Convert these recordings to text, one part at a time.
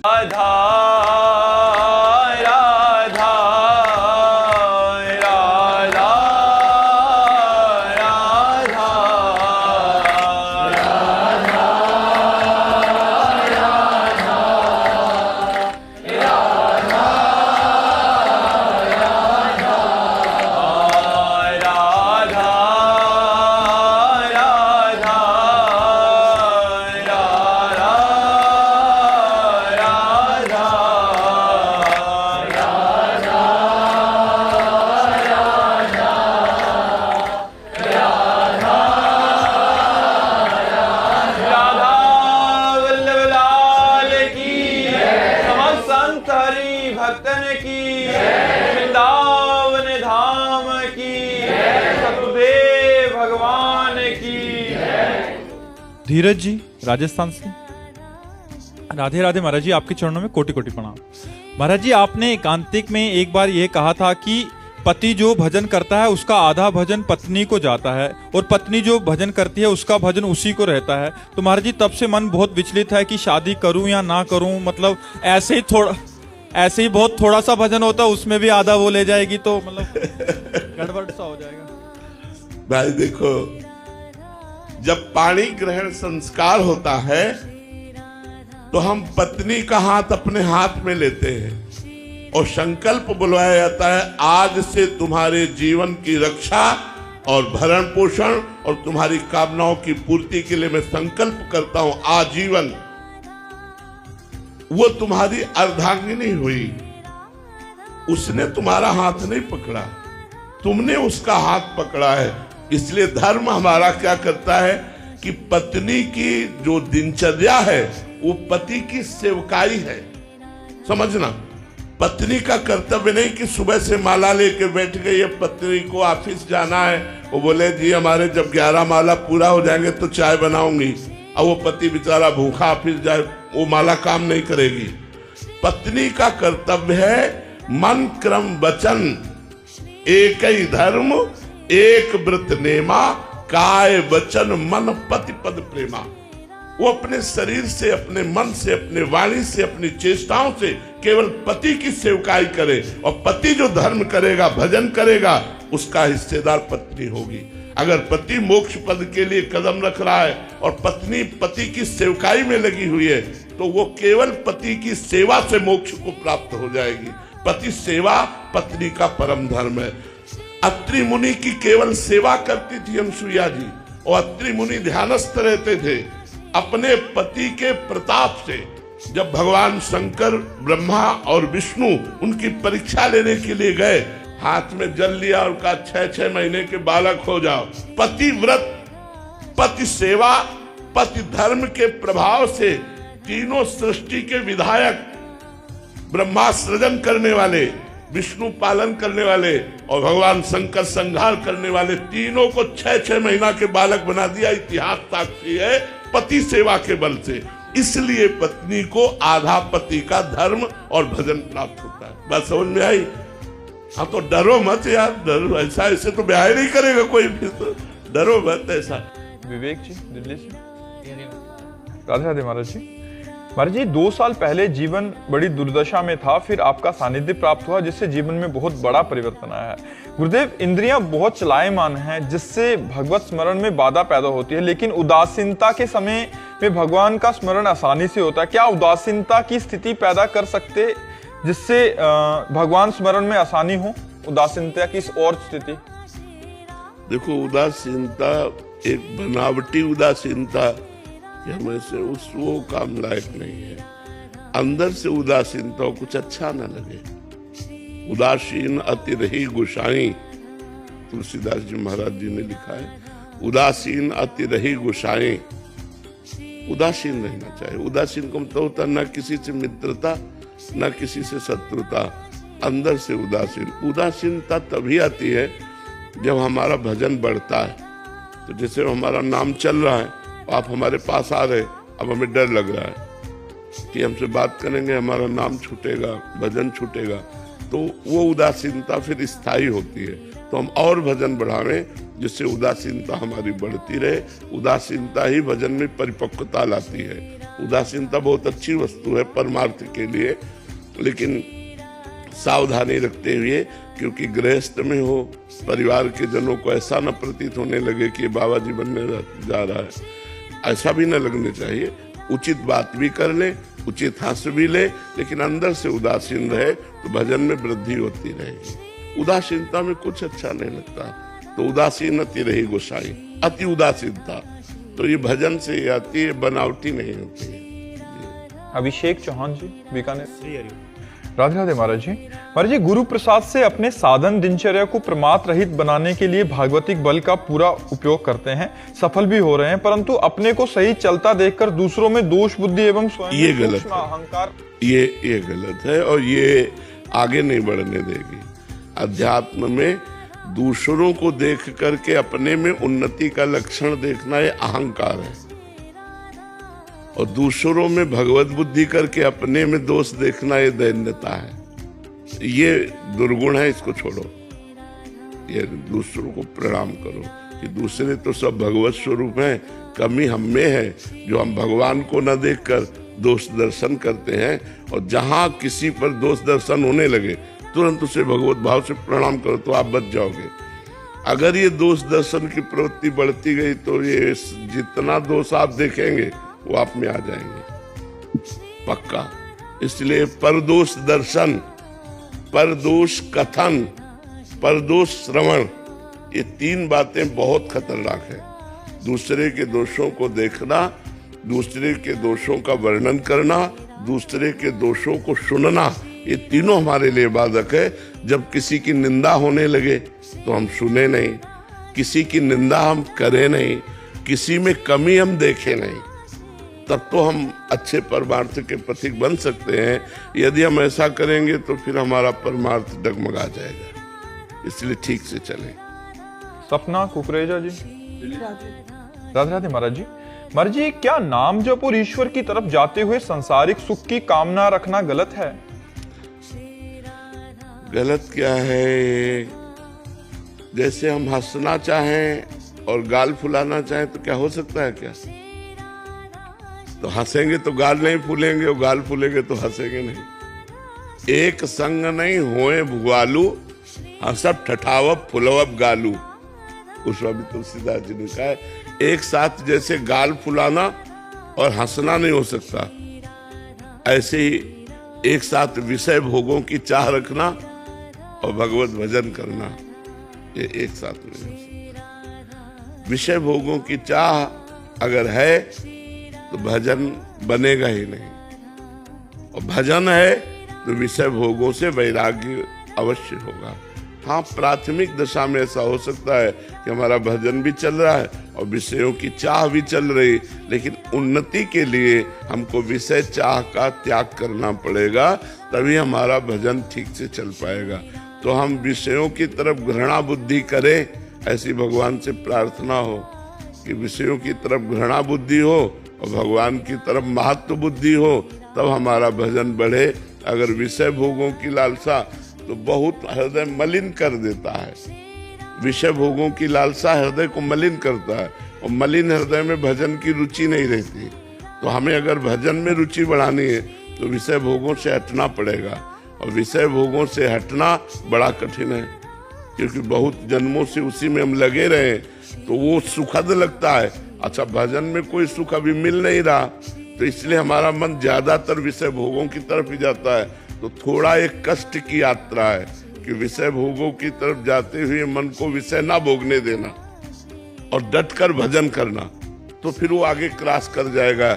राधा राधा राधा राधा भक्तन की वृंदावन धाम की सतदेव भगवान की। धीरज जी राजस्थान से, राधे राधे महाराज जी, आपके चरणों में कोटि कोटि प्रणाम। महाराज जी, आपने एकांतिक में एक बार यह कहा था कि पति जो भजन करता है उसका आधा भजन पत्नी को जाता है और पत्नी जो भजन करती है उसका भजन उसी को रहता है। तो महाराज जी, तब से मन बहुत विचलित है कि शादी करूं या ना करूं, मतलब ऐसे ही बहुत थोड़ा सा भजन होता है, उसमें भी आधा वो ले जाएगी तो मतलब गड़बड़ सा हो जाएगा। भाई देखो, जब पाणी ग्रहण संस्कार होता है तो हम पत्नी का हाथ अपने हाथ में लेते हैं और संकल्प बुलवाया जाता है, आज से तुम्हारे जीवन की रक्षा और भरण पोषण और तुम्हारी कामनाओं की पूर्ति के लिए मैं संकल्प करता हूं आजीवन। वो तुम्हारी अर्धांगिनी हुई, उसने तुम्हारा हाथ नहीं पकड़ा, तुमने उसका हाथ पकड़ा है। इसलिए धर्म हमारा क्या करता है कि पत्नी की जो दिनचर्या है वो पति की सेवकाई है। समझना, पत्नी का कर्तव्य नहीं कि सुबह से माला लेके बैठ गई है, पत्नी को ऑफिस जाना है, वो बोले जी हमारे जब 11 माला पूरा हो जाएंगे तो चाय बनाऊंगी, और वो पति बेचारा भूखा ऑफिस जाए, वो माला काम नहीं करेगी। पत्नी का कर्तव्य है मन क्रम वचन एक ही धर्म एक व्रत नेमा, काय वचन मन पति पद प्रेमा। वो अपने शरीर से, अपने मन से, अपने वाणी से, अपनी चेष्टाओं से केवल पति की सेवकाई करे, और पति जो धर्म करेगा, भजन करेगा, उसका हिस्सेदार पत्नी होगी। अगर पति मोक्ष पद के लिए कदम रख रहा है और पत्नी पति की सेवकाई में लगी हुई है तो वो केवल पति की सेवा से मोक्ष को प्राप्त हो जाएगी। पति सेवा पत्नी का परम धर्म है। अत्रि मुनि की केवल सेवा करती थी अनसुईया जी, और अत्रि मुनि ध्यानस्थ रहते थे। अपने पति के प्रताप से जब भगवान शंकर, ब्रह्मा और विष्णु उनकी परीक्षा लेने के लिए गए, हाथ में जल लिया और कहा 6-6 महीने के बालक हो जाओ। पति व्रत, पति सेवा, पति धर्म के प्रभाव से तीनों सृष्टि के विधायक, ब्रह्मा सृजन करने वाले, विष्णु पालन करने वाले और भगवान शंकर संहार करने वाले, तीनों को 6-6 महीना के बालक बना दिया। इतिहास साक्षी है पति सेवा के बल से। इसलिए पत्नी को आधा पति का धर्म और भजन प्राप्त होता है। बात समझ में आई? हाँ, तो डरो मत यार, डरो ऐसा, ऐसे तो ब्याह नहीं करेगा कोई भी, तो डरो मत ऐसा। विवेक जी दिल्ली से, राधे राधे महाराज जी। महाराज जी, 2 साल पहले जीवन बड़ी दुर्दशा में था, फिर आपका सानिध्य प्राप्त हुआ जिससे जीवन में बहुत बड़ा परिवर्तन आया है। गुरुदेव, इंद्रियां बहुत चलायमान हैं जिससे भगवत स्मरण में बाधा पैदा होती है, लेकिन उदासीनता के समय में भगवान का स्मरण आसानी से होता है। क्या उदासीनता की स्थिति पैदा कर सकते जिससे भगवान स्मरण में आसानी हो? उदासीनता की और स्थिति? देखो, उदासीनता एक बनावटी उदासीनता हमें से वो काम लायक नहीं है। अंदर से उदासीनता हो, कुछ अच्छा न लगे। उदासीन अति रही गुसाई, तुलसीदास जी महाराज जी ने लिखा है, उदासीन अति रही गुसाई। उदासीन रहना चाहिए। उदासीन का मतलब होता न किसी से मित्रता न किसी से शत्रुता, अंदर से उदासीन। उदासीनता तभी आती है जब हमारा भजन बढ़ता है। तो जैसे हमारा नाम चल रहा है, आप हमारे पास आ रहे, अब हमें डर लग रहा है कि हमसे बात करेंगे हमारा नाम छूटेगा, भजन छूटेगा, तो वो उदासीनता फिर स्थायी होती है। तो हम और भजन बढ़ावें जिससे उदासीनता हमारी बढ़ती रहे। उदासीनता ही भजन में परिपक्वता लाती है। उदासीनता बहुत अच्छी वस्तु है परमार्थ के लिए, लेकिन सावधानी रखते हुए, क्योंकि गृहस्थ में हो, परिवार के जनों को ऐसा न प्रतीत होने लगे कि बाबा जी बनने जा रहा है, ऐसा भी न लगने चाहिए। उचित बात भी कर ले, उचित हंस भी ले, लेकिन अंदर से उदासीन रहे तो भजन में वृद्धि होती रहेगी। उदासीनता में कुछ अच्छा नहीं लगता, तो उदासीनती रही गोसाई। अति उदासीनता तो ये भजन से ही आती है, बनावटी नहीं होती है। अभिषेक चौहान जी, बीकानेर। राधे राधे महाराज जी। महाराज जी, गुरु प्रसाद से अपने साधन दिनचर्या को प्रमाद रहित बनाने के लिए भागवतिक बल का पूरा उपयोग करते हैं, सफल भी हो रहे हैं, परंतु अपने को सही चलता देखकर दूसरों में दोष बुद्धि एवं स्वयं ये गलत है, अहंकार, ये गलत है और ये आगे नहीं बढ़ने देगी। अध्यात्म में दूसरों को देख करके अपने में उन्नति का लक्षण देखना ये अहंकार है, और दूसरों में भगवत बुद्धि करके अपने में दोष देखना ये दैन्यता है। ये दुर्गुण है, इसको छोड़ो। ये दूसरों को प्रणाम करो कि दूसरे तो सब भगवत स्वरूप हैं, कमी हम में है जो हम भगवान को न देखकर दोष दर्शन करते हैं, और जहां किसी पर दोष दर्शन होने लगे तुरंत उसे भगवत भाव से प्रणाम करो तो आप बच जाओगे। अगर ये दोष दर्शन की प्रवृत्ति बढ़ती गई तो ये जितना दोष आप देखेंगे वो आप में आ जाएंगे पक्का। इसलिए परदोष दर्शन, परदोष कथन, परदोष श्रवण, ये तीन बातें बहुत खतरनाक है। दूसरे के दोषों को देखना, दूसरे के दोषों का वर्णन करना, दूसरे के दोषों को सुनना, ये तीनों हमारे लिए बाधक है। जब किसी की निंदा होने लगे तो हम सुने नहीं, किसी की निंदा हम करें नहीं, किसी में कमी हम देखें नहीं, तब तो हम अच्छे परमार्थ के पथिक बन सकते हैं। यदि हम ऐसा करेंगे तो फिर हमारा परमार्थ डगमगा जाएगा। इसलिए ठीक से चलें। सपना कुकरेजा जी। राधे राधे महाराज जी। महाराज जी, क्या नाम जप और ईश्वर की तरफ जाते हुए सांसारिक सुख की कामना रखना गलत है? गलत क्या है? जैसे हम हंसना चाहें और गाल फुलाना चाहें तो क्या हो सकता है क्या? तो हंसेंगे तो गाल नहीं फूलेंगे, और गाल फूलेंगे तो हंसेंगे नहीं। एक संग नहीं होए भुआलू, हंसब ठठावब फुलवब गालू। उस भी तुलसीदास जी ने कहा है, एक साथ जैसे गाल फुलाना और हंसना नहीं हो सकता, ऐसे ही एक साथ विषय भोगों की चाह रखना और भगवत भजन करना, ये एक साथ नहीं हो सकता। विषय भोगों की चाह अगर है तो भजन बनेगा ही नहीं, और भजन है तो विषय भोगों से वैराग्य अवश्य होगा। हाँ, प्राथमिक दशा में ऐसा हो सकता है कि हमारा भजन भी चल रहा है और विषयों की चाह भी चल रही, लेकिन उन्नति के लिए हमको विषय चाह का त्याग करना पड़ेगा, तभी हमारा भजन ठीक से चल पाएगा। तो हम विषयों की तरफ घृणा बुद्धि करें, ऐसी भगवान से प्रार्थना हो कि विषयों की तरफ घृणा बुद्धि हो और भगवान की तरफ महत्व बुद्धि हो, तब हमारा भजन बढ़े। अगर विषय भोगों की लालसा तो बहुत हृदय मलिन कर देता है। विषय भोगों की लालसा हृदय को मलिन करता है, और मलिन हृदय में भजन की रुचि नहीं रहती। तो हमें अगर भजन में रुचि बढ़ानी है तो विषय भोगों से हटना पड़ेगा, और विषय भोगों से हटना बड़ा कठिन है, क्योंकि बहुत जन्मों से उसी में हम लगे रहे तो वो सुखद लगता है। अच्छा, भजन में कोई सुख अभी मिल नहीं रहा, तो इसलिए हमारा मन ज्यादातर विषय भोगों की तरफ ही जाता है। तो थोड़ा एक कष्ट की यात्रा है कि विषय भोगों की तरफ जाते हुए मन को विषय ना भोगने देना और डट कर भजन करना, तो फिर वो आगे क्रॉस कर जाएगा।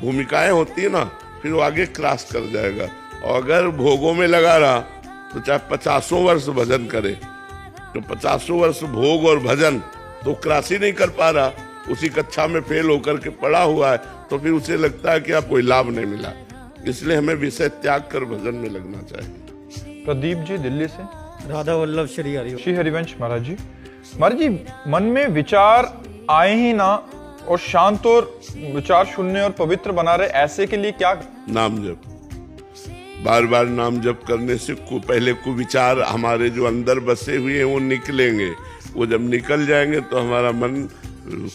भूमिकाएं होती है ना, फिर वो आगे क्रॉस कर जाएगा। और अगर भोगों में लगा रहा तो चाहे 50 वर्ष भजन करे, तो 50 वर्ष भोग और भजन तो क्रॉस ही नहीं कर पा रहा, उसी कक्षा में फेल होकर के पड़ा हुआ है, तो फिर उसे लगता है कि आप कोई लाभ नहीं मिला। इसलिए हमें विषय त्याग कर भजन में लगना चाहिए। प्रदीप जी दिल्ली से। राधा वल्लभ श्री हरि। श्री हरिवंश महाराज जी। महाराज जी, मन में विचार आए ही ना और शांत और विचार शून्य और पवित्र बना रहे, ऐसे के लिए क्या? नाम जप, बार बार नाम जप करने से पहले कुविचार हमारे जो अंदर बसे हुए हैं वो निकलेंगे। वो जब निकल जाएंगे तो हमारा मन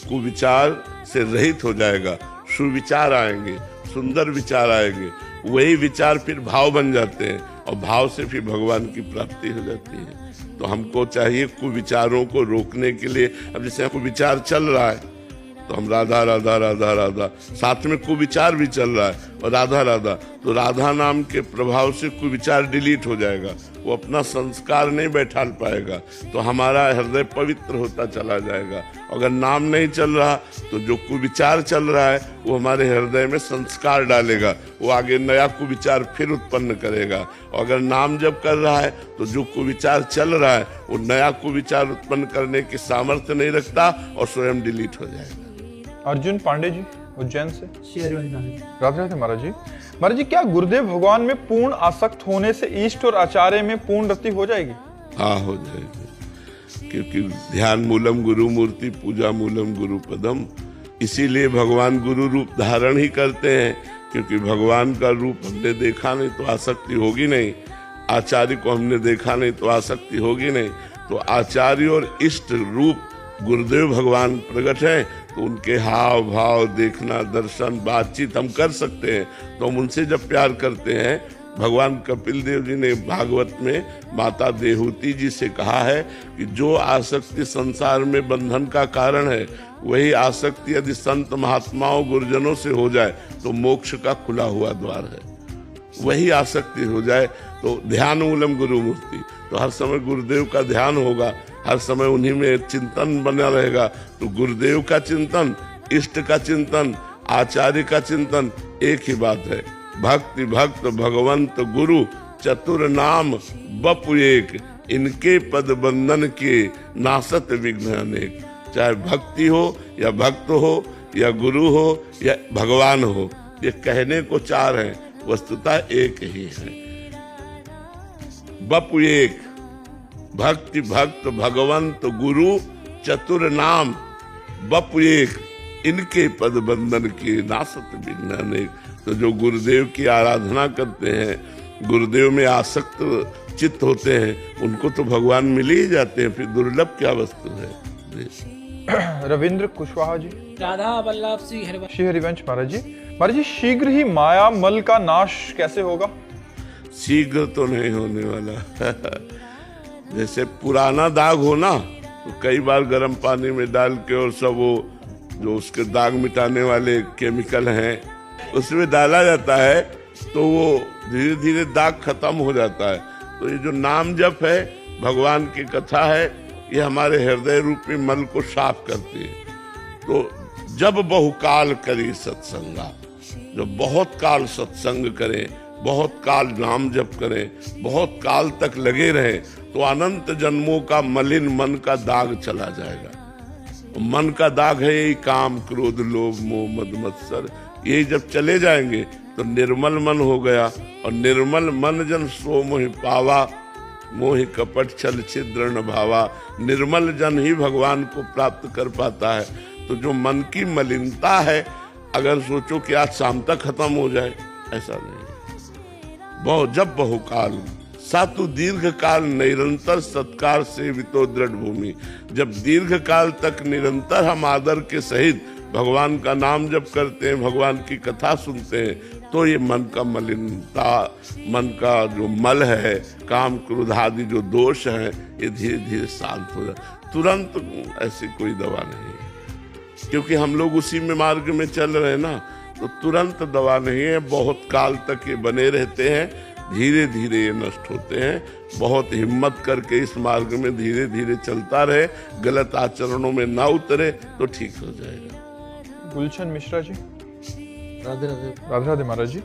कुविचार से रहित हो जाएगा, सुविचार आएंगे। सुंदर विचार आएंगे, वही विचार फिर भाव बन जाते हैं और भाव से फिर भगवान की प्राप्ति हो जाती है। तो हमको चाहिए कुविचारों को रोकने के लिए, अब जैसे कुविचार चल रहा है तो हम राधा राधा राधा राधा, साथ में कुविचार भी चल रहा है और राधा राधा, तो राधा नाम के प्रभाव से कुविचार डिलीट हो जाएगा, वो अपना संस्कार नहीं बैठा पाएगा, तो हमारा हृदय पवित्र होता चला जाएगा। अगर नाम नहीं चल रहा तो जो कुविचार चल रहा है वो हमारे हृदय में संस्कार डालेगा, वो आगे नया कुविचार फिर उत्पन्न करेगा। और अगर नाम जब कर रहा है तो जो कुविचार चल रहा है वो नया कुविचार उत्पन्न करने की सामर्थ्य नहीं रखता और स्वयं डिलीट हो जाएगा। अर्जुन पांडे जी उज्जैन से, श्री हरिवंश राधे राधे महाराज जी। महाराज जी, क्या गुरुदेव भगवान में पूर्ण आसक्त होने से इष्ट और आचार्य में पूर्ण रति हो जाएगी? हाँ, हो जाएगी, क्योंकि ध्यान मूलम गुरु मूर्ति, पूजा मूलम गुरु पदम। इसीलिए भगवान गुरु रूप धारण ही करते हैं, क्योंकि भगवान का रूप हमने देखा नहीं तो आसक्ति होगी नहीं, आचार्य को हमने देखा नहीं तो आसक्ति होगी नहीं। तो आचार्य और इष्ट रूप गुरुदेव भगवान प्रकट है, तो उनके हाव भाव देखना, दर्शन, बातचीत हम कर सकते हैं। तो हम उनसे जब प्यार करते हैं, भगवान कपिल देव जी ने भागवत में माता देहूति जी से कहा है कि जो आसक्ति संसार में बंधन का कारण है, वही आसक्ति यदि संत महात्माओं गुरुजनों से हो जाए तो मोक्ष का खुला हुआ द्वार है। वही आसक्ति हो जाए तो ध्यान मूलम गुरु मूर्ति, तो हर समय गुरुदेव का ध्यान होगा, हर समय उन्हीं में चिंतन बना रहेगा। तो गुरुदेव का चिंतन, इष्ट का चिंतन, आचार्य का चिंतन एक ही बात है। भक्ति भक्त भगवंत गुरु चतुर नाम बपु एक, इनके पद बंधन के नासत विघ्न अनेक। चाहे भक्ति हो या भक्त हो या गुरु हो या भगवान हो, ये कहने को चार हैं, वस्तुतः एक ही है। बपु एक, भक्ति भक्त भगवंत गुरु चतुर नाम बपु एक, इनके पद बंधन के नासत विघ्न अनेक। तो जो गुरुदेव की आराधना करते हैं, गुरुदेव में आसक्त चित्त होते हैं, उनको तो भगवान मिल ही जाते हैं, फिर दुर्लभ क्या वस्तु है। रविंद्र कुशवाहा जी, राधा वल्लभ श्री हरिवंश। श्री हरिवंश महाराज जी। महाराज जी, शीघ्र ही माया मल का नाश कैसे होगा? शीघ्र तो नहीं होने वाला। जैसे पुराना दाग हो ना, तो कई बार गर्म पानी में डाल के और सब वो जो उसके दाग मिटाने वाले केमिकल हैं उसमें डाला जाता है, तो वो धीरे धीरे दाग खत्म हो जाता है। तो ये जो नाम जप है, भगवान की कथा है, ये हमारे हृदय रूपी मल को साफ करती है। तो जब बहुकाल करी सत्संगा, जो बहुत काल सत्संग करें, बहुत काल नाम जप करें, बहुत काल तक लगे रहें, तो अनंत जन्मों का मलिन मन का दाग चला जाएगा। मन का दाग है यही काम, क्रोध, लोभ, मोह, मद, मत्सर, ये जब चले जाएंगे तो निर्मल मन हो गया। और निर्मल मन जन सो मोहि पावा, मोहि कपट छल छिद्र न भावा। निर्मल जन ही भगवान को प्राप्त कर पाता है। तो जो मन की मलिनता है, अगर सोचो कि आज शाम तक खत्म हो जाए, ऐसा नहीं। जब बहुकाल सातु दीर्घ काल निरंतर सत्कार से वितो दृढ़ भूमि, जब दीर्घ काल तक निरंतर हम आदर के सहित भगवान का नाम जप करते हैं, भगवान की कथा सुनते हैं, तो ये मन का मलिनता, मन का जो मल है, काम क्रोध आदि जो दोष है, ये धीरे धीरे शांत हो जाए। तुरंत ऐसी कोई दवा नहीं है, क्योंकि हम लोग उसी में मार्ग में चल रहे हैं ना, तो तुरंत दवा नहीं है। बहुत काल तक ये बने रहते हैं, धीरे धीरे ये नष्ट होते हैं। बहुत हिम्मत करके इस मार्ग में धीरे धीरे चलता रहे, गलत आचरणों में ना उतरे तो ठीक हो जाएगा। गुलशन मिश्रा जी, राधे राधे। राधे राधे महाराज जी।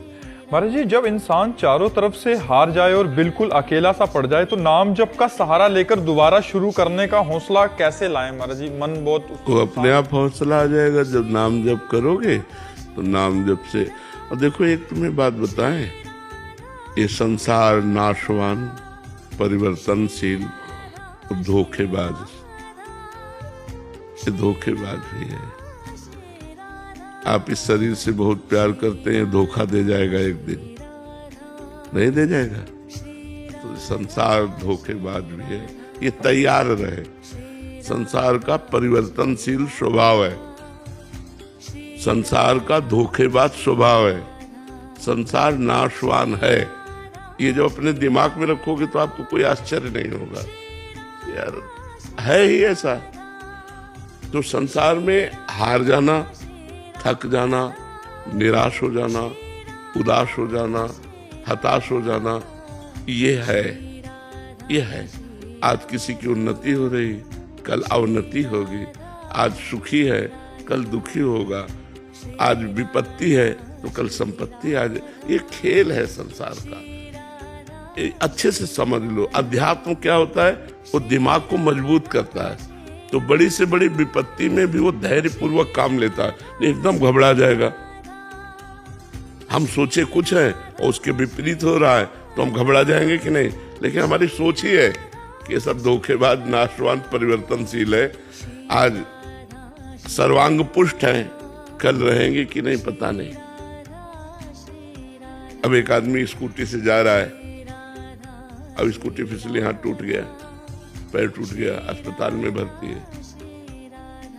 महाराज जी, जब इंसान चारों तरफ से हार जाए और बिल्कुल अकेला सा पड़ जाए, तो नाम जप का सहारा लेकर दोबारा शुरू करने का हौसला कैसे लाएं महाराज जी? मन बहुत वो अपने आप हौसला आ जाएगा जब नाम जप करोगे। तो नाम जप से, और देखो एक तुम्हें बात बताएं, ये संसार नाशवान, परिवर्तनशील, धोखेबाज, ये धोखेबाज भी है। आप इस शरीर से बहुत प्यार करते हैं, धोखा दे जाएगा एक दिन, नहीं दे जाएगा? तो संसार धोखेबाज भी है, ये तैयार रहे। संसार का परिवर्तनशील स्वभाव है, संसार का धोखेबाज स्वभाव है, संसार नाशवान है, ये जो अपने दिमाग में रखोगे तो आपको कोई आश्चर्य नहीं होगा। यार है ही ऐसा। तो संसार में हार जाना, थक जाना, निराश हो जाना, उदास हो जाना, हताश हो जाना, ये है। आज किसी की उन्नति हो रही, कल अवनति होगी। आज सुखी है, कल दुखी होगा। आज विपत्ति है तो कल संपत्ति आ जाए। ये खेल है संसार का, ये अच्छे से समझ लो। अध्यात्म क्या होता है? वो दिमाग को मजबूत करता है। तो बड़ी से बड़ी विपत्ति में भी वो धैर्य पूर्वक काम लेता है, नहीं एकदम घबरा जाएगा। हम सोचे कुछ है और उसके विपरीत हो रहा है तो हम घबरा जाएंगे कि नहीं? लेकिन हमारी सोच ही है कि ये सब धोखेबाज, नाशवान, परिवर्तनशील है। आज सर्वांग पुष्ट है, कल रहेंगे कि नहीं पता नहीं। अब एक आदमी स्कूटी से जा रहा है, अब स्कूटी फिसली, हाथ टूट गया, पैर टूट गया, अस्पताल में भर्ती है।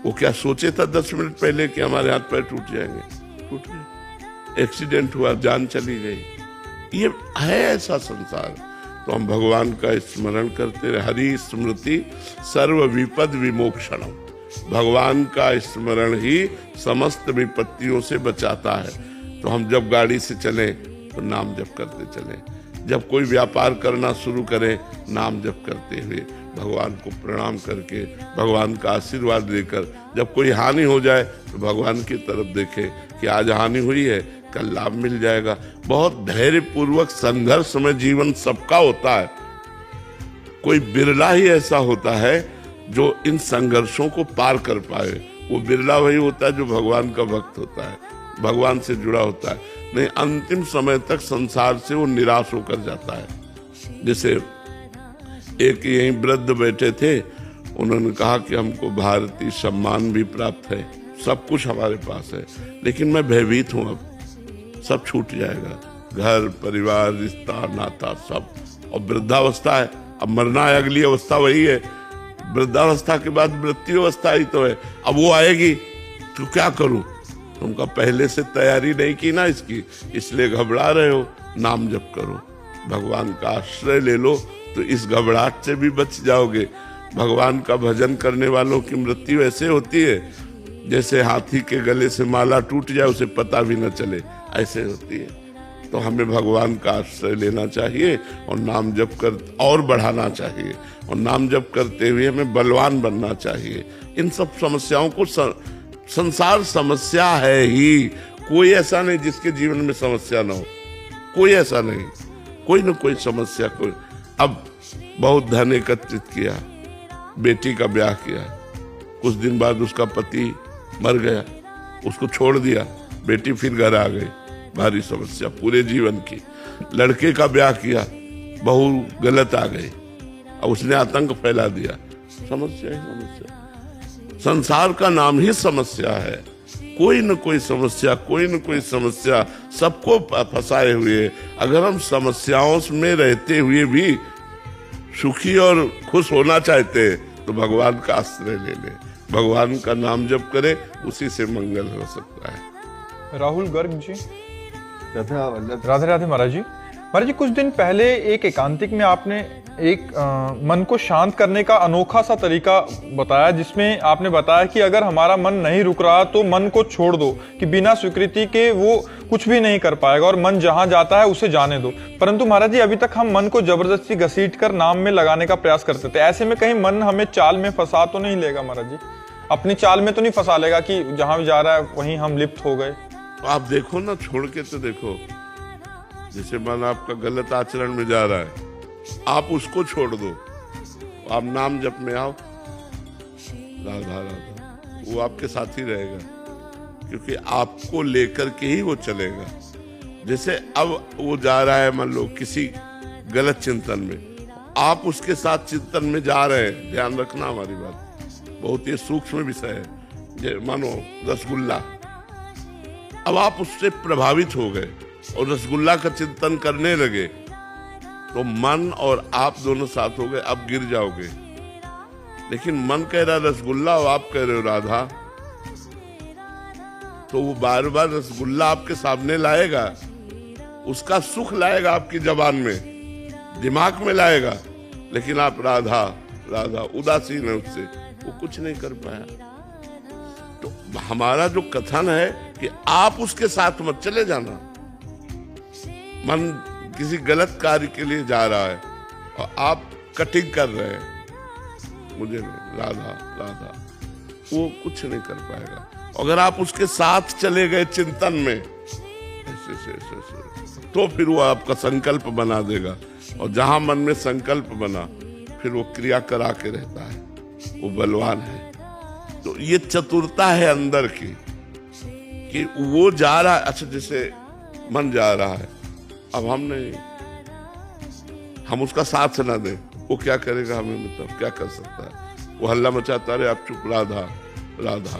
वो क्या सोचे था 10 मिनट पहले कि हमारे हाथ पैर टूट जाएंगे? टूट गए, एक्सीडेंट हुआ, जान चली गई। ये है ऐसा संसार। तो हम भगवान का स्मरण करते रहे। हरि स्मृति सर्व विपद विमोक्षणम। भगवान का स्मरण ही समस्त विपत्तियों से बचाता है। तो हम जब गाड़ी से चलें तो नाम जप करते चलें, जब कोई व्यापार करना शुरू करें नाम जप करते हुए, भगवान को प्रणाम करके, भगवान का आशीर्वाद लेकर। जब कोई हानि हो जाए तो भगवान की तरफ देखें कि आज हानि हुई है, कल लाभ मिल जाएगा। बहुत धैर्यपूर्वक संघर्ष में जीवन सबका होता है। कोई बिरला ही ऐसा होता है जो इन संघर्षों को पार कर पाए। वो बिरला वही होता है जो भगवान का भक्त होता है, भगवान से जुड़ा होता है। नहीं, अंतिम समय तक संसार से वो निराश होकर जाता है। जैसे एक यहीं वृद्ध बैठे थे, उन्होंने कहा कि हमको भारतीय सम्मान भी प्राप्त है, सब कुछ हमारे पास है, लेकिन मैं भयभीत हूं, अब सब छूट जाएगा, घर परिवार रिश्ता नाता सब। और वृद्धावस्था है, अब मरना है, अगली अवस्था वही है। वृद्धावस्था के बाद मृत्यु अवस्था ही तो है। अब वो आएगी तो क्या करूं? तुमका पहले से तैयारी नहीं की ना इसकी, इसलिए घबरा रहे हो। नाम जप करो, भगवान का आश्रय ले लो, तो इस घबराहट से भी बच जाओगे। भगवान का भजन करने वालों की मृत्यु ऐसे होती है जैसे हाथी के गले से माला टूट जाए, उसे पता भी न चले, ऐसे होती है। तो हमें भगवान का आश्रय लेना चाहिए और नाम जप कर और बढ़ाना चाहिए, और नाम जप करते हुए हमें बलवान बनना चाहिए। इन सब समस्याओं को संसार समस्या है ही, कोई ऐसा नहीं जिसके जीवन में समस्या ना हो, कोई ऐसा नहीं, कोई न कोई समस्या। कोई अब बहुत धन एकत्रित किया, बेटी का ब्याह किया, कुछ दिन बाद उसका पति मर गया, उसको छोड़ दिया, बेटी फिर घर आ गई, भारी समस्या पूरे जीवन की। लड़के का ब्याह किया, बहू गलत आ गई, अब उसने आतंक फैला दिया, समस्या ही समस्या। संसार का नाम ही समस्या है, कोई न कोई समस्या, कोई न कोई समस्या सबको फंसाए हुए। अगर हम समस्याओं में रहते हुए भी सुखी और खुश होना चाहते हैं तो भगवान का आश्रय ले ले, भगवान का नाम जप करें, उसी से मंगल हो सकता है। राहुल गर्ग जी, राधे राधे राधे महाराज जी। महाराज जी, कुछ दिन पहले एक एकांतिक में आपने एक मन को शांत करने का अनोखा सा तरीका बताया, जिसमें आपने बताया कि अगर हमारा मन नहीं रुक रहा तो मन को छोड़ दो, कि बिना स्वीकृति के वो कुछ भी नहीं कर पाएगा और मन जहां जाता है उसे जाने दो। परंतु महाराज जी, अभी तक हम मन को जबरदस्ती घसीट कर नाम में लगाने का प्रयास करते थे। ऐसे में कहीं मन हमें चाल में फंसा तो नहीं लेगा महाराज जी? अपनी चाल में तो नहीं फंसा लेगा कि जहां भी जा रहा है वहीं हम लिप्त हो गए? आप देखो ना, छोड़ के तो देखो। जैसे मन आपका गलत आचरण में जा रहा है, आप उसको छोड़ दो, आप नाम जप में आओ, राधा राधा, वो आपके साथ ही रहेगा, क्योंकि आपको लेकर के ही वो चलेगा। जैसे अब वो जा रहा है, मान लो किसी गलत चिंतन में, आप उसके साथ चिंतन में जा रहे हैं, ध्यान रखना हमारी बात, बहुत ही सूक्ष्म विषय है। मानो रसगुल्ला, अब आप उससे प्रभावित हो गए और रसगुल्ला का चिंतन करने लगे, तो मन और आप दोनों साथ हो गए, अब गिर जाओगे। लेकिन मन कह रहा रसगुल्ला और आप कह रहे हो राधा, तो वो बार बार रसगुल्ला आपके सामने लाएगा, उसका सुख लाएगा आपकी जबान में, दिमाग में लाएगा, लेकिन आप राधा राधा उदासीन है उससे, वो कुछ नहीं कर पाया। तो हमारा जो कथन है कि आप उसके साथ मत चले जाना। मन किसी गलत कार्य के लिए जा रहा है और आप कटिंग कर रहे हैं, मुझे राधा राधा, वो कुछ नहीं कर पाएगा। अगर आप उसके साथ चले गए चिंतन में ऐसे तो फिर वो आपका संकल्प बना देगा, और जहां मन में संकल्प बना फिर वो क्रिया करा के रहता है, वो बलवान है। तो ये चतुरता है अंदर की कि वो जा रहा है, अच्छा जैसे मन जा रहा है, अब हम उसका साथ ना दें, वो क्या करेगा हमें, मतलब क्या कर सकता है? वो हल्ला मचाता रहे, आप चुप, राधा राधा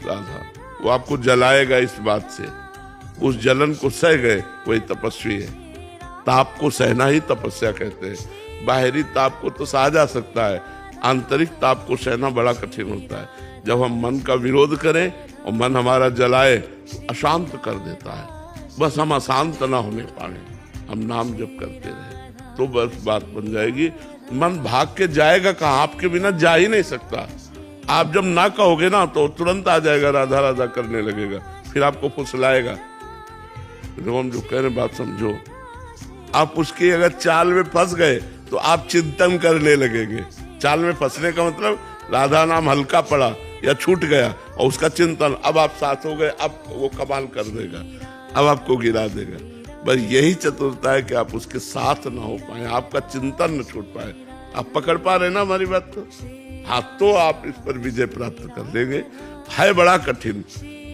राधा, वो आपको जलाएगा इस बात से। उस जलन को सह गए, वही तपस्वी है। ताप को सहना ही तपस्या कहते हैं। बाहरी ताप को तो सहा जा सकता है, आंतरिक ताप को सहना बड़ा कठिन होता है। जब हम मन का विरोध करें और मन हमारा जलाए तो अशांत कर देता है। बस हम अशांत ना होने पाए, हम नाम जप करते रहे तो बस बात बन जाएगी। मन भाग के जाएगा कहाँ, आपके बिना जा ही नहीं सकता। आप जब ना कहोगे ना तो तुरंत आ जाएगा, राधा राधा करने लगेगा, फिर आपको फुसलाएगा। जो हम जो कह रहे बात समझो, आप उसकी अगर चाल में फंस गए तो आप चिंतन करने लगेंगे। चाल में फंसने का मतलब राधा नाम हल्का पड़ा या छूट गया और उसका चिंतन, अब आप साथ हो गए, अब वो कमाल कर देगा, अब आपको गिरा देगा। बस यही चतुरता है कि आप उसके साथ ना हो पाए, आपका चिंतन न छूट पाए। आप पकड़ पा रहे ना हमारी बात को? हाँ, तो आप इस पर विजय प्राप्त कर लेंगे। है बड़ा कठिन,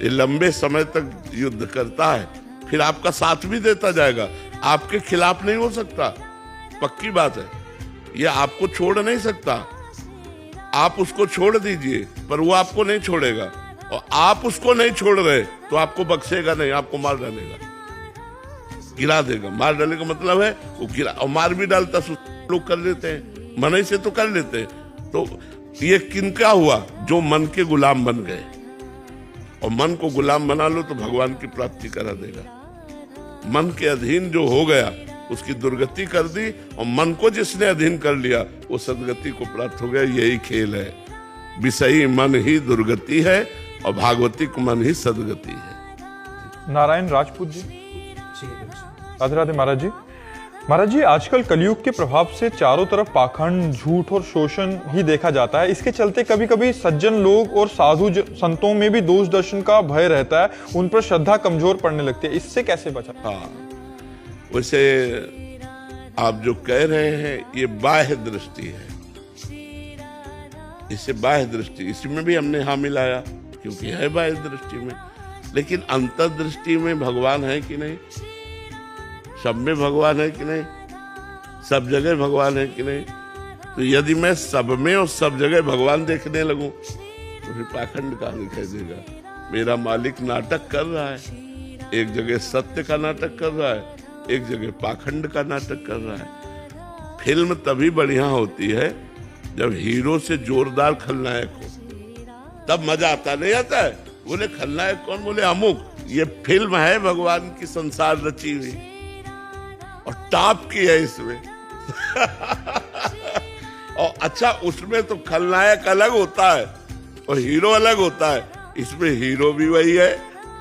ये लंबे समय तक युद्ध करता है, फिर आपका साथ भी देता जाएगा, आपके खिलाफ नहीं हो सकता, पक्की बात है। ये आपको छोड़ नहीं सकता, आप उसको छोड़ दीजिए पर वो आपको नहीं छोड़ेगा, और आप उसको नहीं छोड़ रहे तो आपको बख्शेगा नहीं, आपको मार डालेगा, गिरा देगा। मार डालने का मतलब है वो गिरा, और मार भी डालता लोग कर लेते हैं, मन से तो कर लेते हैं। तो ये किनका हुआ? जो मन के गुलाम बन गए, और मन को गुलाम बना लो तो भगवान की प्राप्ति करा देगा। मन के अधीन जो हो गया उसकी दुर्गति कर दी, और मन को जिसने अधीन कर लिया वो सदगति को प्राप्त हो गया। यही खेल है, विषयी मन ही दुर्गति है और भागवतिक मन ही सदगति है। नारायण राजपूत जी, राधे राधे महाराज जी। महाराज जी, आजकल कलयुग के प्रभाव से चारों तरफ पाखंड, झूठ और शोषण ही देखा जाता है। इसके चलते कभी कभी सज्जन लोग और साधु संतों में भी दोष दर्शन का भय रहता है, उन पर श्रद्धा कमजोर पड़ने लगती है। इससे कैसे बचा? हाँ, वैसे आप जो कह रहे हैं ये बाह्य दृष्टि है, इसे बाह्य दृष्टि, इसमें भी हमने हाँ मिलाया क्योंकि है बाह्य दृष्टि में, लेकिन अंतर्दृष्टि में भगवान है कि नहीं? सब में भगवान है कि नहीं? सब जगह भगवान है कि नहीं? तो यदि मैं सब में और सब जगह भगवान देखने लगूं तो फिर पाखंड कहाँ दिखाई देगा? मेरा मालिक नाटक कर रहा है, एक जगह सत्य का नाटक कर रहा है, एक जगह पाखंड का नाटक कर रहा है। फिल्म तभी बढ़िया होती है जब हीरो से जोरदार खलनायक हो, तब मजा आता। नहीं आता है? बोले खलनायक कौन? बोले अमुक। ये फिल्म है भगवान की संसार रची हुई और टॉप की है इसमें। और अच्छा, उसमें तो खलनायक अलग होता है और हीरो अलग होता है, इसमें हीरो भी वही है,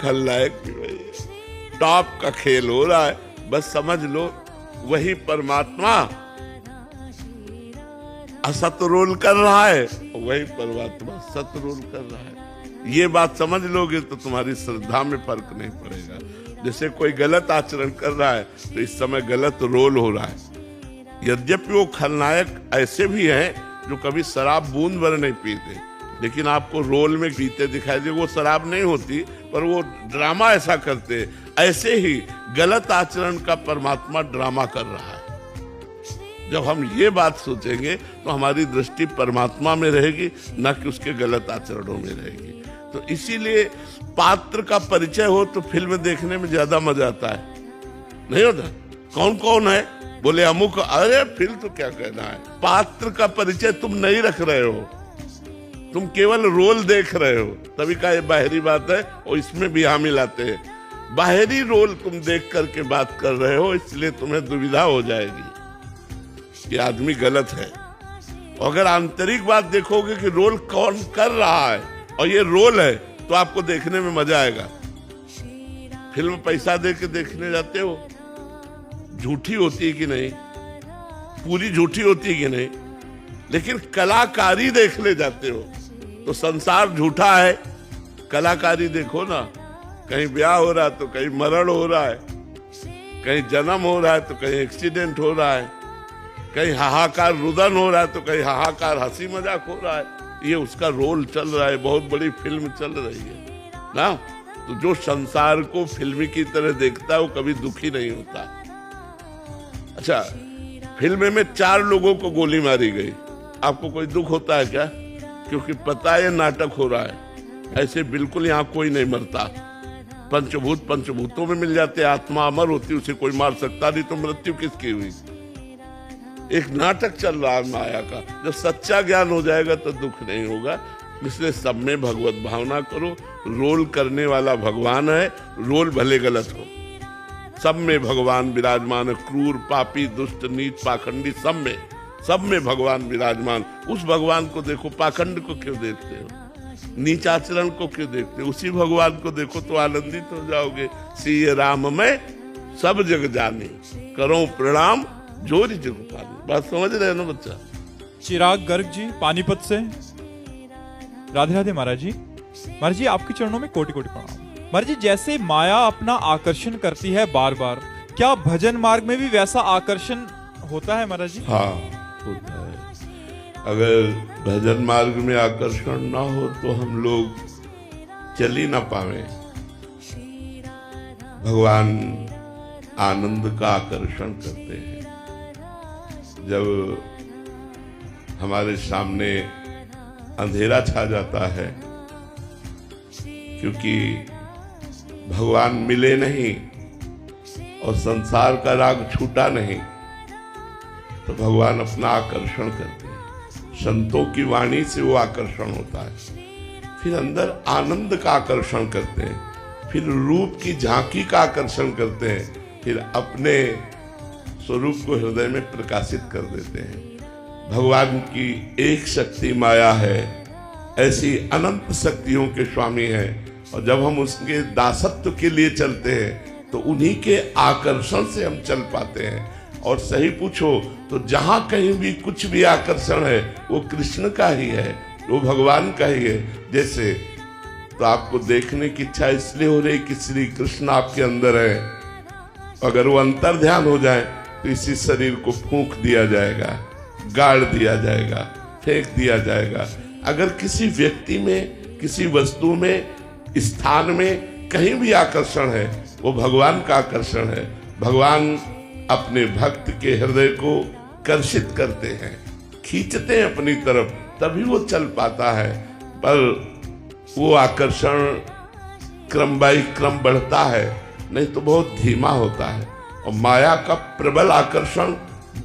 खलनायक भी वही है। टॉप का खेल हो रहा है, बस समझ लो वही परमात्मा असत रोल कर रहा है, वही परमात्मा सत रोल कर रहा है। ये बात समझ लोगे तो तुम्हारी श्रद्धा में फर्क नहीं पड़ेगा। जैसे कोई गलत आचरण कर रहा है तो इस समय गलत रोल हो रहा है। यद्यपि वो खलनायक ऐसे भी हैं जो कभी शराब बूंद भर नहीं पीते, लेकिन आपको रोल में पीते दिखाई दे, वो शराब नहीं होती पर वो ड्रामा ऐसा करते। ऐसे ही गलत आचरण का परमात्मा ड्रामा कर रहा है। जब हम ये बात सोचेंगे तो हमारी दृष्टि परमात्मा में रहेगी, न कि उसके गलत आचरणों में रहेगी। तो इसीलिए पात्र का परिचय हो तो फिल्म देखने में ज्यादा मजा आता है, नहीं होता? कौन कौन है? बोले अमुक। अरे फिल्म तो क्या कहना है, पात्र का परिचय तुम नहीं रख रहे हो, तुम केवल रोल देख रहे हो, तभी का ये बाहरी बात है। और इसमें भी हाँ मिलाते हैं। बाहरी रोल तुम देख करके बात कर रहे हो, इसलिए तुम्हें दुविधा हो जाएगी कि आदमी गलत है। अगर आंतरिक बात देखोगे कि रोल कौन कर रहा है और ये रोल है, तो आपको देखने में मजा आएगा। फिल्म पैसा दे के देखने जाते हो, झूठी होती है कि नहीं, पूरी झूठी होती है कि नहीं, लेकिन कलाकारी देखने जाते हो तो संसार झूठा है, कलाकारी देखो ना। कहीं ब्याह हो रहा है तो कहीं मरण हो रहा है, कहीं जन्म हो रहा है तो कहीं एक्सीडेंट हो रहा है, कहीं हाहाकार रुदन हो रहा है तो कहीं हाहाकार हंसी मजाक हो रहा है। ये उसका रोल चल रहा है, बहुत बड़ी फिल्म चल रही है ना। तो जो संसार को फिल्मी की तरह देखता है वो कभी दुखी नहीं होता। अच्छा, फिल्म में 4 लोगों को गोली मारी गई, आपको कोई दुख होता है क्या? क्योंकि पता है नाटक हो रहा है। ऐसे बिल्कुल यहाँ कोई नहीं मरता। पंचभूत पंचभूतों में मिल जाते, आत्मा अमर होती, उसे कोई मार सकता नहीं, तो मृत्यु किसकी हुई? एक नाटक चल रहा है माया का। जब सच्चा ज्ञान हो जाएगा तो दुख नहीं होगा। इसलिए सब में भगवत भावना करो। रोल करने वाला भगवान है, रोल भले गलत हो, सब में भगवान विराजमान है। क्रूर, पापी, दुष्ट, नीच, पाखंडी, सब में भगवान विराजमान। उस भगवान को देखो, पाखंड को क्यों देखते हो? नीच आचरण को क्यों देखते हो? उसी भगवान को देखो तो आनंदित हो जाओगे। सिय राम में सब जग जाने, करो प्रणाम जोरी जग पानी। बात समझ रहे हो ना बच्चा? चिराग गर्ग जी पानीपत से। राधे राधे महाराज जी। महाराज जी आपके चरणों में कोटि कोटि प्रणाम। महाराज जी, जैसे माया अपना आकर्षण करती है बार बार, क्या भजन मार्ग में भी वैसा आकर्षण होता है महाराज जी? हाँ, होता है। अगर भजन मार्ग में आकर्षण ना हो तो हम लोग चल ही ना पावे। भगवान आनंद का आकर्षण करते हैं। जब हमारे सामने अंधेरा छा जाता है, क्योंकि भगवान मिले नहीं और संसार का राग छूटा नहीं, तो भगवान अपना आकर्षण करते हैं। संतों की वाणी से वो आकर्षण होता है। फिर अंदर आनंद का आकर्षण करते हैं, फिर रूप की झांकी का आकर्षण करते हैं, फिर अपने स्वरूप को हृदय में प्रकाशित कर देते हैं। भगवान की एक शक्ति माया है, ऐसी अनंत शक्तियों के स्वामी हैं। और जब हम उसके दासत्व के लिए चलते हैं तो उन्हीं के आकर्षण से हम चल पाते हैं। और सही पूछो तो जहां कहीं भी कुछ भी आकर्षण है वो कृष्ण का ही है, वो भगवान का ही है। जैसे तो आपको देखने की इच्छा इसलिए हो रही कि श्री कृष्ण आपके अंदर है। अगर वो अंतर ध्यान हो जाए तो इसी शरीर को फूंक दिया जाएगा, गाड़ दिया जाएगा, फेंक दिया जाएगा। अगर किसी व्यक्ति में, किसी वस्तु में, स्थान में कहीं भी आकर्षण है, वो भगवान का आकर्षण है। भगवान अपने भक्त के हृदय को कर्षित करते हैं, खींचते हैं अपनी तरफ, तभी वो चल पाता है। पर वो आकर्षण क्रम बाई क्रम बढ़ता है, नहीं तो बहुत धीमा होता है। और माया का प्रबल आकर्षण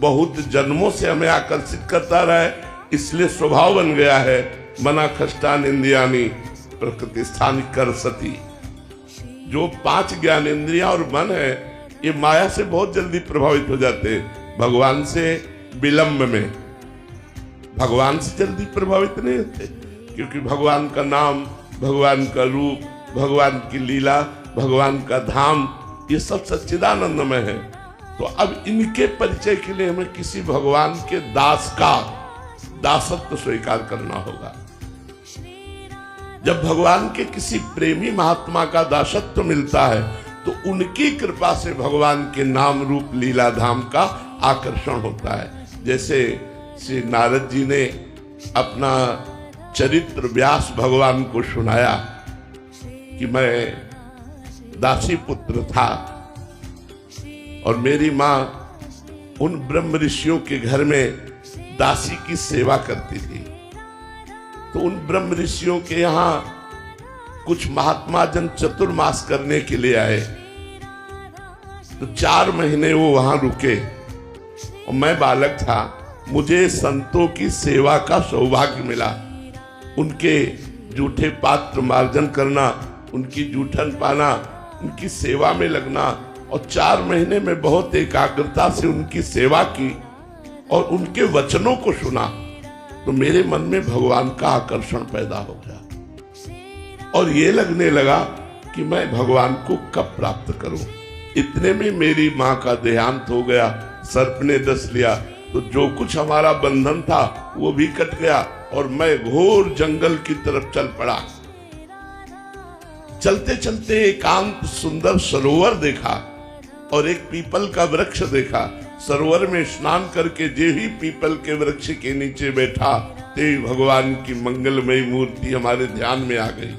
बहुत जन्मों से हमें आकर्षित करता रहा है, इसलिए स्वभाव बन गया है। मना खष्टान इंद्रियानी प्रकृति स्थान कर सती। जो 5 ज्ञानेंद्रियां और मन है, ये माया से बहुत जल्दी प्रभावित हो जाते हैं। भगवान से विलंब में, भगवान से जल्दी प्रभावित नहीं होते, क्योंकि भगवान का नाम, भगवान का रूप, भगवान की लीला, भगवान का धाम, ये सब सच्चिदानंदमय है। तो अब इनके परिचय के लिए हमें किसी भगवान के दास का दासत्व स्वीकार करना होगा। जब भगवान के किसी प्रेमी महात्मा का दासत्व मिलता है तो उनकी कृपा से भगवान के नाम रूप लीला धाम का आकर्षण होता है। जैसे श्री नारद जी ने अपना चरित्र व्यास भगवान को सुनाया कि मैं दासी पुत्र था और मेरी माँ उन ब्रह्म ऋषियों के घर में दासी की सेवा करती थी। तो उन ब्रह्म ऋषियों के यहाँ कुछ महात्मा जन चतुर्मास करने के लिए आए, तो 4 महीने वो वहां रुके और मैं बालक था। मुझे संतों की सेवा का सौभाग्य मिला, उनके जूठे पात्र मार्जन करना, उनकी जूठन पाना, उनकी सेवा में लगना और 4 महीने में बहुत एकाग्रता से उनकी सेवा की और उनके वचनों को सुना तो मेरे मन में भगवान का आकर्षण पैदा हो गया और ये लगने लगा कि मैं भगवान को कब प्राप्त करूं। इतने में मेरी मां का देहांत हो गया, सर्प ने डस लिया, तो जो कुछ हमारा बंधन था वो भी कट गया और मैं घोर जंगल की तरफ चल पड़ा। चलते चलते एकांत सुंदर सरोवर देखा और एक पीपल का वृक्ष देखा। सरोवर में स्नान करके जे ही पीपल के वृक्ष के नीचे बैठा ते भगवान की मंगलमयी मूर्ति हमारे ध्यान में आ गई।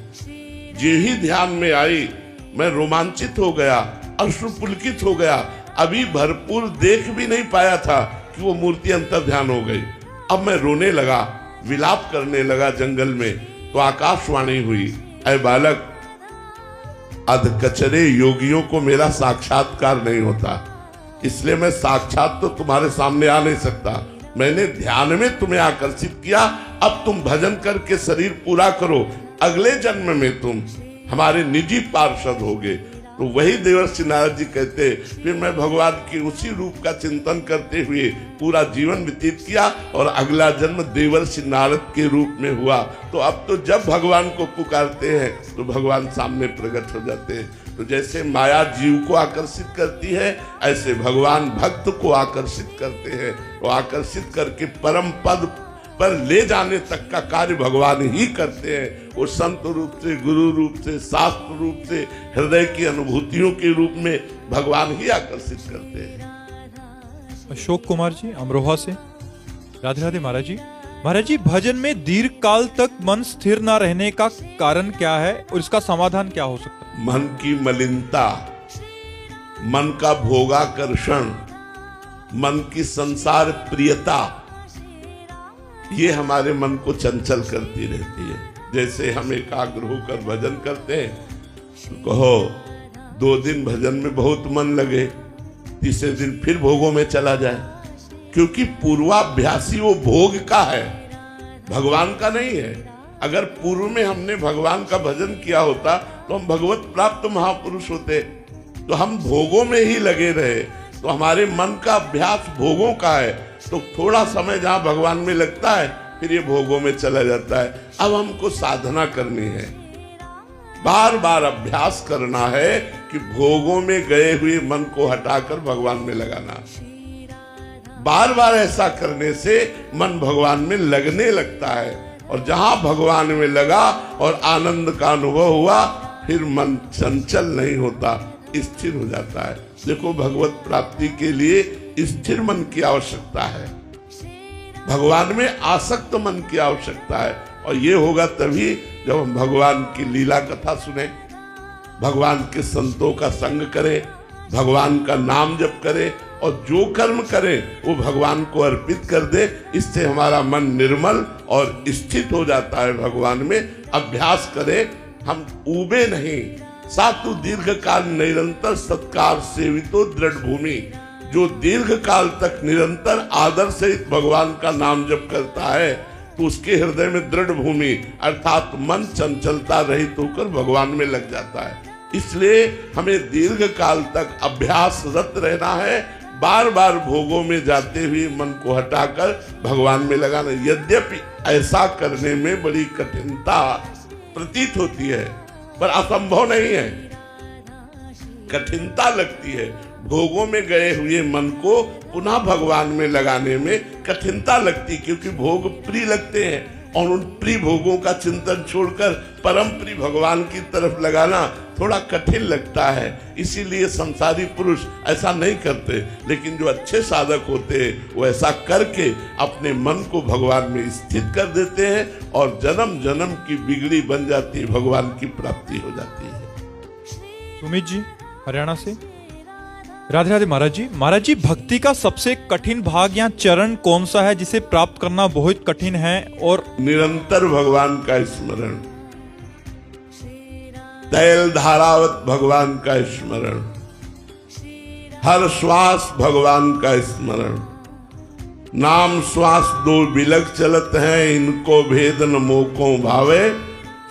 जे ही ध्यान में आई मैं रोमांचित हो गया, अश्रुपुलकित हो गया। अभी भरपूर देख भी नहीं पाया था कि वो मूर्ति अंतर ध्यान हो गई। अब मैं रोने लगा, विलाप करने लगा जंगल में, तो आकाशवाणी हुई, ऐ बालक, अधकचरे योगियों को मेरा साक्षात्कार नहीं होता, इसलिए मैं साक्षात तो तुम्हारे सामने आ नहीं सकता। मैंने ध्यान में तुम्हें आकर्षित किया, अब तुम भजन करके शरीर पूरा करो, अगले जन्म में तुम हमारे निजी पार्षद होगे। तो वही देवर्षि नारद जी कहते, फिर मैं भगवान की उसी रूप का चिंतन करते हुए पूरा जीवन व्यतीत किया और अगला जन्म देवर्षि नारद के रूप में हुआ। तो अब तो जब भगवान को पुकारते हैं तो भगवान सामने प्रकट हो जाते हैं। तो जैसे माया जीव को आकर्षित करती है, ऐसे भगवान भक्त को आकर्षित करते हैं। तो आकर्षित करके परम पद पर ले जाने तक का कार्य भगवान ही करते हैं। वो संत रूप से, गुरु रूप से, शास्त्र रूप से, हृदय की अनुभूतियों के रूप में भगवान ही आकर्षित करते हैं। अशोक कुमार जी अमरोहा से, राधे राधे महाराज जी। महाराज जी, भजन में दीर्घ काल तक मन स्थिर न रहने का कारण क्या है और इसका समाधान क्या हो सकता है? मन की मलिनता, मन का भोगाकर्षण, मन की संसार प्रियता, ये हमारे मन को चंचल करती रहती है। जैसे हम एकाग्र होकर भजन करते हैं तो कहो 2 दिन भजन में बहुत मन लगे, तीसरे दिन फिर भोगों में चला जाए, क्योंकि पूर्वाभ्यासी वो भोग का है, भगवान का नहीं है। अगर पूर्व में हमने भगवान का भजन किया होता तो हम भगवत प्राप्त महापुरुष होते। तो हम भोगों में ही लगे रहे, तो हमारे मन का अभ्यास भोगों का है। तो थोड़ा समय जहां भगवान में लगता है फिर ये भोगों में चला जाता है। अब हमको साधना करनी है, बार बार अभ्यास करना है कि भोगों में गए हुए मन को हटाकर भगवान में लगाना। बार बार ऐसा करने से मन भगवान में लगने लगता है और जहां भगवान में लगा और आनंद का अनुभव हुआ फिर मन चंचल नहीं होता, स्थिर हो जाता है। देखो, भगवत प्राप्ति के लिए स्थिर मन की आवश्यकता है, भगवान में आसक्त मन की आवश्यकता है। और ये होगा तभी जब हम भगवान की लीला कथा सुने, भगवान के संतों का संग करें, भगवान का नाम जप करें और जो कर्म करें वो भगवान को अर्पित कर दे। इससे हमारा मन निर्मल और स्थित हो जाता है भगवान में। अभ्यास करें, हम ऊबे नहीं। सातु दीर्घ काल निरंतर सत्कार सेवितो दृढ़ भूमि, जो दीर्घ काल तक निरंतर आदर सहित भगवान का नाम जप करता है तो उसके हृदय में दृढ़ भूमि अर्थात मन चंचलता रहित होकर भगवान में लग जाता है। इसलिए हमें दीर्घ काल तक अभ्यासरत रहना है, बार बार भोगों में जाते हुए मन को हटाकर भगवान में लगाना। यद्यपि ऐसा करने में बड़ी कठिनता प्रतीत होती है पर असंभव नहीं है, कठिनता लगती है। भोगों में गए हुए मन को पुनः भगवान में लगाने में कठिनता लगती, क्योंकि भोग प्रिय लगते हैं और उन प्रिय भोगों का चिंतन छोड़कर परम प्रिय भगवान की तरफ लगाना थोड़ा कठिन लगता है। इसीलिए संसारी पुरुष ऐसा नहीं करते, लेकिन जो अच्छे साधक होते हैं वो ऐसा करके अपने मन को भगवान में स्थित कर देते हैं और जन्म जन्म की बिगड़ी बन जाती है, भगवान की प्राप्ति हो जाती है। सुमित जी हरियाणा से, राधे राधे महाराज जी। महाराज जी, भक्ति का सबसे कठिन भाग या चरण कौन सा है जिसे प्राप्त करना बहुत कठिन है? और निरंतर भगवान का स्मरण, तैल धारावत भगवान का स्मरण, हर श्वास भगवान का स्मरण। नाम श्वास दो बिलक चलत हैं, इनको भेद न मोको भावे,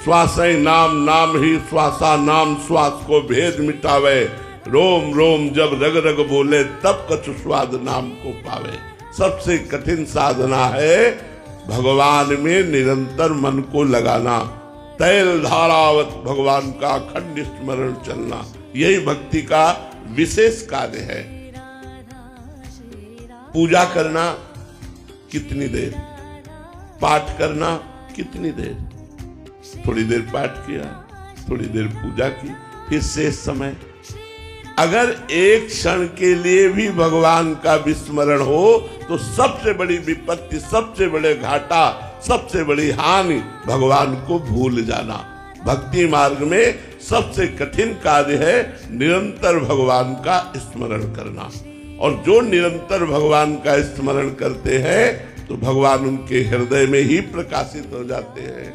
श्वासै नाम नाम ही श्वासा नाम श्वास को भेद मिटावे, रोम रोम जब रग रग बोले तब कछु स्वाद नाम को पावे। सबसे कठिन साधना है भगवान में निरंतर मन को लगाना, तैल धारावत भगवान का अखंड स्मरण चलना, यही भक्ति का विशेष कार्य है। पूजा करना कितनी देर, पाठ करना कितनी देर, थोड़ी देर पाठ किया, थोड़ी देर पूजा की, फिर शेष समय अगर एक क्षण के लिए भी भगवान का विस्मरण हो तो सबसे बड़ी विपत्ति, सबसे बड़े घाटा, सबसे बड़ी हानि भगवान को भूल जाना। भक्ति मार्ग में सबसे कठिन कार्य है निरंतर भगवान का स्मरण करना, और जो निरंतर भगवान का स्मरण करते हैं तो भगवान उनके हृदय में ही प्रकाशित हो जाते हैं।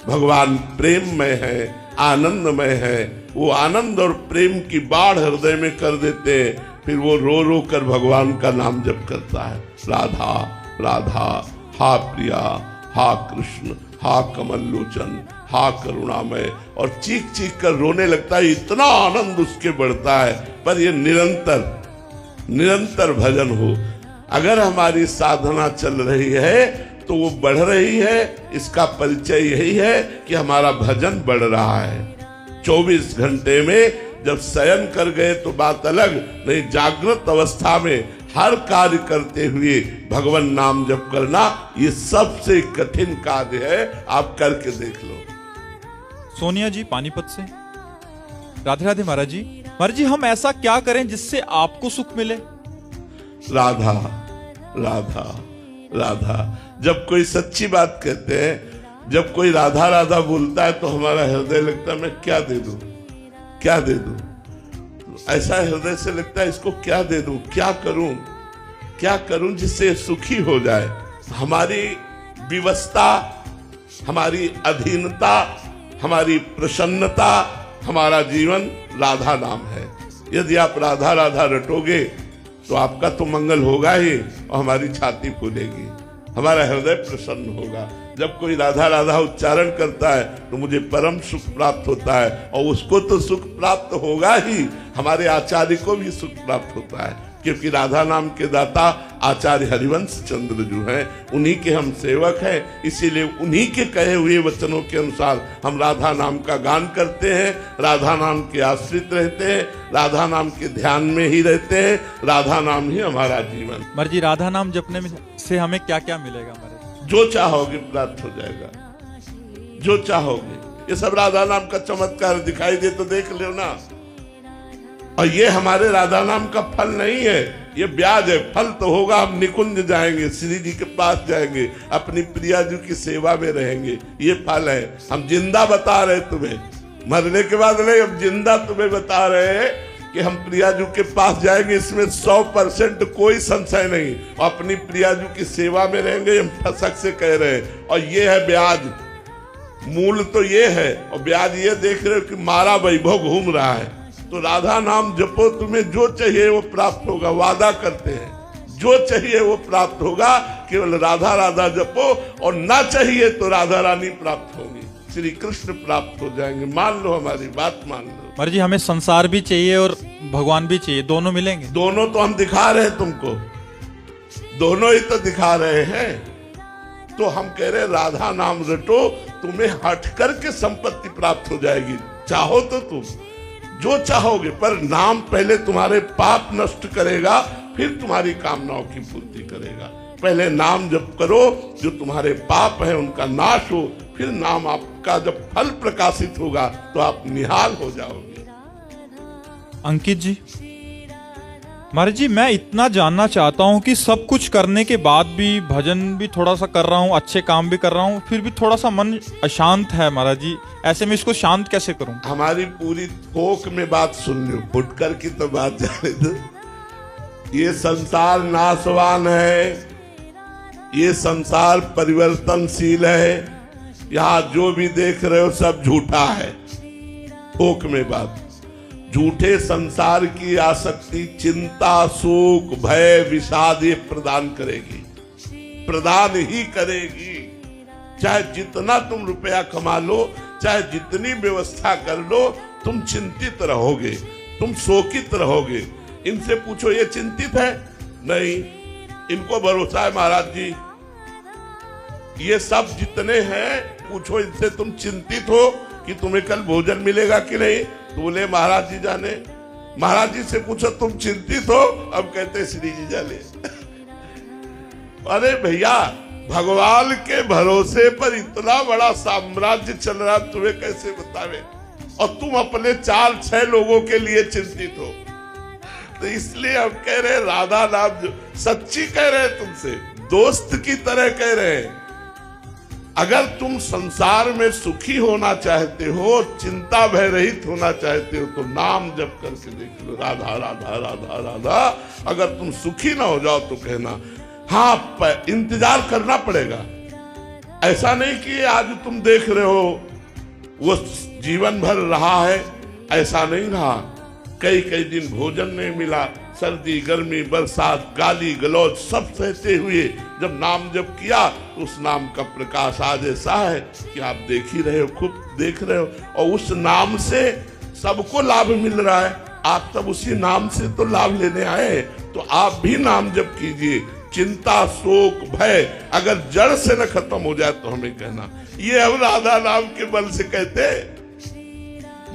भगवान प्रेममय है, आनंदमय है, वो आनंद और प्रेम की बाढ़ हृदय में कर देते हैं, फिर वो रो रो कर भगवान का नाम जप करता है, राधा राधा, हा प्रिया, हा कृष्ण, हा कमल लोचन, हा करुणामय, और चीख चीख कर रोने लगता है। इतना आनंद उसके बढ़ता है। पर ये निरंतर भजन हो। अगर हमारी साधना चल रही है तो वो बढ़ रही है, इसका परिचय यही है कि हमारा भजन बढ़ रहा है। 24 घंटे में जब शयन कर गए तो बात अलग, नहीं जागृत अवस्था में हर कार्य करते हुए भगवान नाम जप करना, ये सबसे कठिन कार्य है। आप करके देख लो। सोनिया जी पानीपत से, राधे राधे महाराज जी। महाराज जी, हम ऐसा क्या करें जिससे आपको सुख मिले? राधा राधा राधा, जब कोई सच्ची बात कहते हैं, जब कोई राधा राधा बोलता है तो हमारा हृदय लगता है मैं क्या दे दूं, क्या दे दूं। ऐसा हृदय से लगता है इसको क्या दे दूं, क्या करूं जिससे सुखी हो जाए। हमारी विवशता, हमारी अधीनता, हमारी प्रसन्नता, हमारा जीवन राधा नाम है। यदि आप राधा राधा रटोगे तो आपका तो मंगल होगा ही, और हमारी छाती फूलेगी, हमारा हृदय प्रसन्न होगा। जब कोई राधा राधा उच्चारण करता है तो मुझे परम सुख प्राप्त होता है, और उसको तो सुख प्राप्त होगा ही, हमारे आचार्य को भी सुख प्राप्त होता है, क्योंकि राधा नाम के दाता आचार्य हरिवंश चंद्र जो हैं, उन्हीं के हम सेवक हैं। इसीलिए उन्हीं के कहे हुए वचनों के अनुसार हम राधा नाम का गान करते हैं, राधा नाम के आश्रित रहते हैं, राधा नाम के ध्यान में ही रहते हैं। राधा नाम ही हमारा जीवन। महाराज जी, राधा नाम जपने में से हमें क्या क्या मिलेगा? महाराज जो चाहोगे प्राप्त हो जाएगा, जो चाहोगे। ये सब राधा नाम का चमत्कार दिखाई दे तो देख लो ना। और ये हमारे राधा नाम का फल नहीं है, ये ब्याज है। फल तो होगा, हम निकुंज जाएंगे, श्री जी के पास जाएंगे, अपनी प्रिया जी की सेवा में रहेंगे, ये फल है। हम जिंदा बता रहे तुम्हें, मरने के बाद नहीं, हम जिंदा तुम्हें बता रहे हैं कि हम प्रियाजू के पास जाएंगे, इसमें 100% कोई संशय नहीं। और अपनी प्रियाजू की सेवा में रहेंगे, हम फसक से कह रहे हैं। और ये है ब्याज, मूल तो ये है, और ब्याज ये देख रहे हो कि मारा वैभव घूम रहा है। तो राधा नाम जपो, तुम्हें जो चाहिए वो प्राप्त होगा। वादा करते हैं, जो चाहिए वो प्राप्त होगा। केवल राधा राधा जपो, और ना चाहिए तो राधा रानी प्राप्त होगी, श्री कृष्ण प्राप्त हो जाएंगे। मान लो, हमारी बात मान लो। महाराज जी, हमें संसार भी चाहिए और भगवान भी चाहिए, दोनों मिलेंगे? दोनों तो हम दिखा रहे हैं तुमको, दोनों ही तो दिखा रहे हैं। तो हम कह रहे राधा नाम रटो, तुम्हें हट करके संपत्ति प्राप्त हो जाएगी। चाहो तो तुम जो चाहोगे, पर नाम पहले तुम्हारे पाप नष्ट करेगा, फिर तुम्हारी कामनाओं की पूर्ति करेगा। पहले नाम जप करो, जो तुम्हारे पाप हैं उनका नाश हो, फिर नाम आपका जब फल प्रकाशित होगा तो आप निहाल हो जाओगे। अंकित जी, महाराज जी, मैं इतना जानना चाहता हूँ कि सब कुछ करने के बाद भी, भजन भी थोड़ा सा कर रहा हूँ, अच्छे काम भी कर रहा हूँ, फिर भी थोड़ा सा मन अशांत है महाराज जी। ऐसे में इसको शांत कैसे करूँ? हमारी पूरी थोक में बात सुन लो, फुटकर की तो बात जाने दो। ये संसार नाशवान है, ये संसार परिवर्तनशील है। यहाँ जो भी देख रहे हो सब झूठा है। थोक में बात, झूठे संसार की आसक्ति चिंता, शोक, भय, विषाद ये प्रदान करेगी, प्रदान ही करेगी। चाहे जितना तुम रुपया कमा लो, चाहे जितनी व्यवस्था कर लो, तुम चिंतित रहोगे, तुम शोकित रहोगे। इनसे पूछो ये चिंतित है? नहीं, इनको भरोसा है महाराज जी। ये सब जितने हैं, पूछो इनसे तुम चिंतित हो कि तुम्हें कल भोजन मिलेगा कि नहीं? तो बोले महाराज जी जाने। महाराज जी से पूछो तुम चिंतित हो? अब कहते श्री जी जाने। अरे भैया, भगवान के भरोसे पर इतना बड़ा साम्राज्य चल रहा, तुम्हें कैसे बतावे? और तुम अपने 4-6 लोगों के लिए चिंतित हो। तो इसलिए हम कह रहे राधा नाम जो सच्ची कह रहे हैं, तुमसे दोस्त की तरह कह रहे हैं। अगर तुम संसार में सुखी होना चाहते हो, चिंता भय रहित होना चाहते हो, तो नाम जप करके देख लो, राधा राधा राधा राधा। अगर तुम सुखी ना हो जाओ तो कहना हाँ, इंतजार करना पड़ेगा। ऐसा नहीं कि आज तुम देख रहे हो वो जीवन भर रहा है, ऐसा नहीं रहा। कई कई दिन भोजन नहीं मिला, सर्दी गर्मी बरसात गाली गलौज सब सहते हुए जब नाम जप किया, तो उस नाम का प्रकाश आज ऐसा है कि आप देख ही रहे हो, खुद देख रहे हो। और उस नाम से सबको लाभ मिल रहा है। आप सब उसी नाम से तो लाभ लेने आए हैं, तो आप भी नाम जप कीजिए। चिंता शोक भय अगर जड़ से न खत्म हो जाए तो हमें कहना। ये हम राधा नाम के बल से कहते,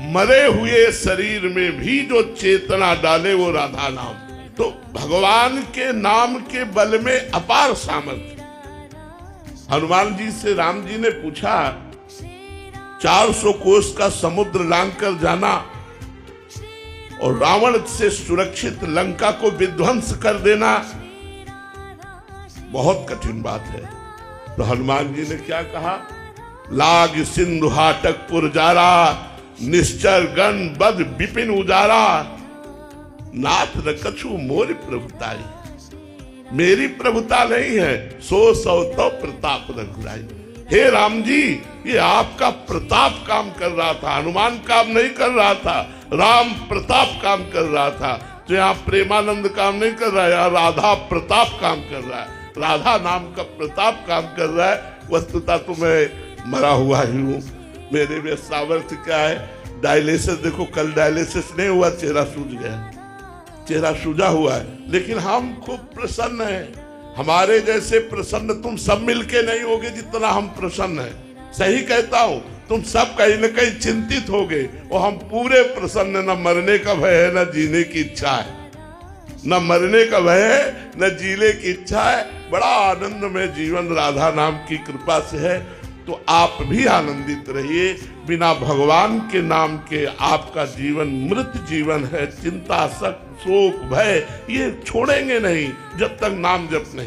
मरे हुए शरीर में भी जो चेतना डाले वो राधा नाम। तो भगवान के नाम के बल में अपार सामर्थ्य। हनुमान जी से राम जी ने पूछा, 400 कोस का समुद्र लांग कर जाना और रावण से सुरक्षित लंका को विध्वंस कर देना बहुत कठिन बात है। तो हनुमान जी ने क्या कहा? लाग सिंधु हाटक पुरजारा, निश्चर गण बद विपिन उजारा, नाथ न कछु मोर प्रभुताई। मेरी प्रभुता नहीं है, सो सौ तो प्रताप रघुराई। हे राम जी, ये आपका प्रताप काम कर रहा था, हनुमान काम नहीं कर रहा था, राम प्रताप काम कर रहा था। तो यहाँ प्रेमानंद काम नहीं कर रहा है, यहाँ राधा प्रताप काम कर रहा है, राधा नाम का प्रताप काम कर रहा है। वस्तुतः तो मैं मरा हुआ ही हूँ, मेरे में सामर्थ्य क्या है? डायलिसिस देखो, कल डायलिसिस नहीं हुआ, चेहरा सूज गया, चेहरा सूजा हुआ है, लेकिन हम खूब प्रसन्न हैं। हमारे जैसे प्रसन्न तुम सब मिलके नहीं होगे जितना हम प्रसन्न हैं। सही कहता हूँ, तुम सब कहीं न कहीं चिंतित होगे, और हम पूरे प्रसन्न। न मरने का भय है, न जीने की इच्छा है। न मरने का भय है, न जीने की इच्छा है। बड़ा आनंद में जीवन राधा नाम की कृपा से है। तो आप भी आनंदित रहिए। बिना भगवान के नाम के आपका जीवन मृत जीवन है। चिंता शक शोक भय ये छोड़ेंगे नहीं जब तक नाम जप नहीं।